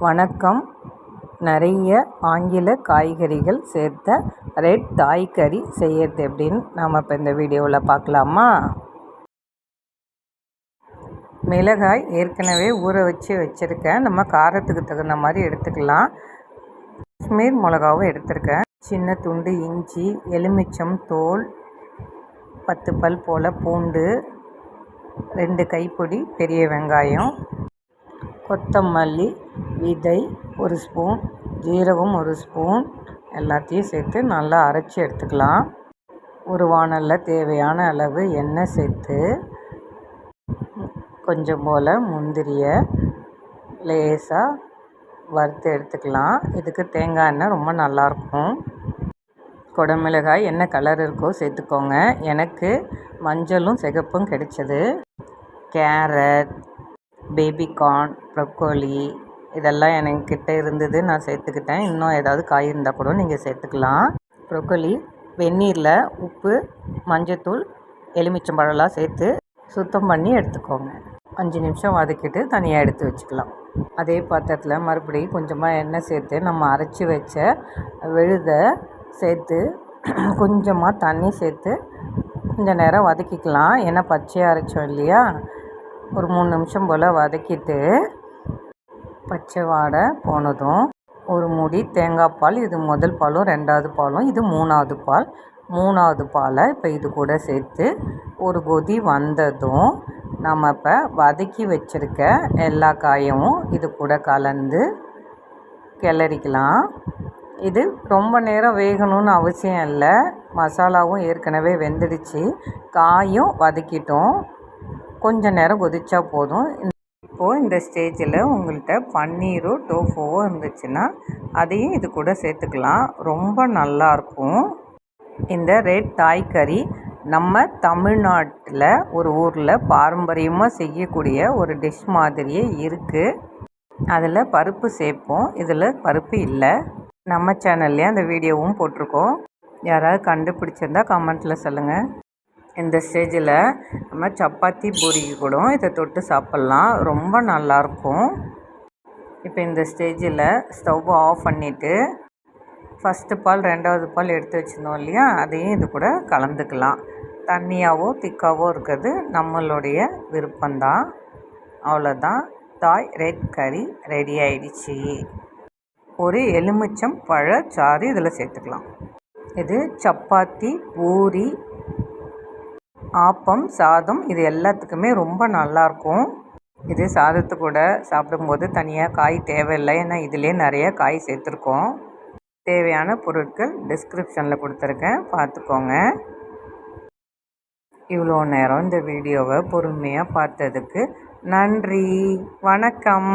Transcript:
வணக்கம். நிறைய ஆங்கில காய்கறிகள் சேர்த்த ரெட் தாய் கறி செய்யறது எப்படின்னு நாம் இப்போ இந்த வீடியோவில் பார்க்கலாமா? மிளகாய் ஏற்கனவே ஊற வச்சுருக்கேன். நம்ம காரத்துக்கு தகுந்த மாதிரி எடுத்துக்கலாம். காஷ்மீர் மிளகாவும் எடுத்திருக்கேன். சின்ன துண்டு இஞ்சி, எலுமிச்சம் தோல், 10 பல் போல் பூண்டு, 2 கைப்பிடி பெரிய வெங்காயம், கொத்தமல்லி விதை 1 ஸ்பூன், ஜீரகம் 1 ஸ்பூன் எல்லாத்தையும் சேர்த்து நல்லா அரைச்சி எடுத்துக்கலாம். ஒரு வாணலில் தேவையான அளவு எண்ணெய் சேர்த்து கொஞ்சம் போல் முந்திரியை லேசாக வறுத்து எடுத்துக்கலாம். இதுக்கு தேங்காய் எண்ணெய் ரொம்ப நல்லாயிருக்கும். குடமிளகாய் என்ன கலர் இருக்கோ சேர்த்துக்கோங்க. எனக்கு மஞ்சளும் சிகப்பும் கிடைச்சது. கேரட், பேபிகார்ன், ப்ரொக்கோலி இதெல்லாம் என்கிட்ட இருந்தது, நான் சேர்த்துக்கிட்டேன். இன்னும் ஏதாவது காய் இருந்தால் கூட நீங்கள் சேர்த்துக்கலாம். ப்ரொக்கோலி வெந்நீரில் உப்பு, மஞ்சத்தூள், எலுமிச்சம்பழம்லாம் சேர்த்து சுத்தம் பண்ணி எடுத்துக்கோங்க. 5 நிமிஷம் வதக்கிட்டு தனியாக எடுத்து வச்சுக்கலாம். அதே பாத்திரத்தில் மறுபடியும் கொஞ்சமாக எண்ணெய் சேர்த்து நம்ம அரைச்சி வச்ச விழுதை சேர்த்து கொஞ்சமாக தண்ணி சேர்த்து கொஞ்சம் நேரம் வதக்கிக்கலாம். ஏன்னா பச்சையாக அரைச்சோம் இல்லையா? ஒரு 3 நிமிஷம் போல் வதக்கிட்டு பச்சை வாடை போனதும் ஒரு மூடி தேங்காய் பால், இது முதல் பாலும் 2வது பாலும், இது 3வது பால். 3வது பாலை இப்போ இது கூட சேர்த்து ஒரு கொதி வந்ததும் நம்ம இப்போ வதக்கி வச்சுருக்க எல்லா காயமும் இது கூட கலந்து கிளறிக்கலாம். இது ரொம்ப நேரம் வேகணும்னு அவசியம் இல்லை. மசாலாவும் ஏற்கனவே வெந்துடுச்சு, காயும் வதக்கிட்டோம். கொஞ்சம் நேரம் கொதிச்சா போதும். இப்போது இந்த ஸ்டேஜில் உங்கள்கிட்ட பன்னீரோ டோஃபோவோ இருந்துச்சுன்னா அதையும் இது கூட சேர்த்துக்கலாம். ரொம்ப நல்லாயிருக்கும். இந்த ரெட் தாய் கறி நம்ம தமிழ்நாட்டில் ஒரு ஊரில் பாரம்பரியமாக செய்யக்கூடிய ஒரு டிஷ் மாதிரியே இருக்குது. அதில் பருப்பு சேர்ப்போம், இதில் பருப்பு இல்லை. நம்ம சேனல்லையே அந்த வீடியோவும் போட்டிருக்கோம். யாராவது கண்டுபிடிச்சிருந்தா கமெண்ட்டில் சொல்லுங்கள். இந்த ஸ்டேஜில் நம்ம சப்பாத்தி பூரிக்கு கூட இதை தொட்டு சாப்பிட்லாம். ரொம்ப நல்லாயிருக்கும். இப்போ இந்த ஸ்டேஜில் ஸ்டவ் ஆஃப் பண்ணிவிட்டு ஃபஸ்ட்டு பால் 2வது பால் எடுத்து வச்சுருந்தோம் இல்லையா, அதையும் இது கூட கலந்துக்கலாம். தண்ணியாவோ திக்காவோ இருக்கிறது நம்மளுடைய விருப்பம்தான். அவ்வளோதான், தாய் ரெட் கறி ரெடி ஆயிடுச்சு. ஒரு எலுமிச்சம் பழச்சாறு இதில் சேர்த்துக்கலாம். இது சப்பாத்தி, பூரி, ஆப்பம், சாதம் இது எல்லாத்துக்குமே ரொம்ப நல்லாயிருக்கும். இது சாதத்து கூட சாப்பிடும்போது தனியாக காய் தேவையில்லை. ஏன்னா இதிலே நிறைய காய் சேர்த்துருக்கோம். தேவையான பொருட்கள் டிஸ்கிரிப்ஷனில் கொடுத்துருக்கேன், பார்த்துக்கோங்க. இவ்வளோ நேரம் இந்த வீடியோவை பொறுமையாக பார்த்ததுக்கு நன்றி. வணக்கம்.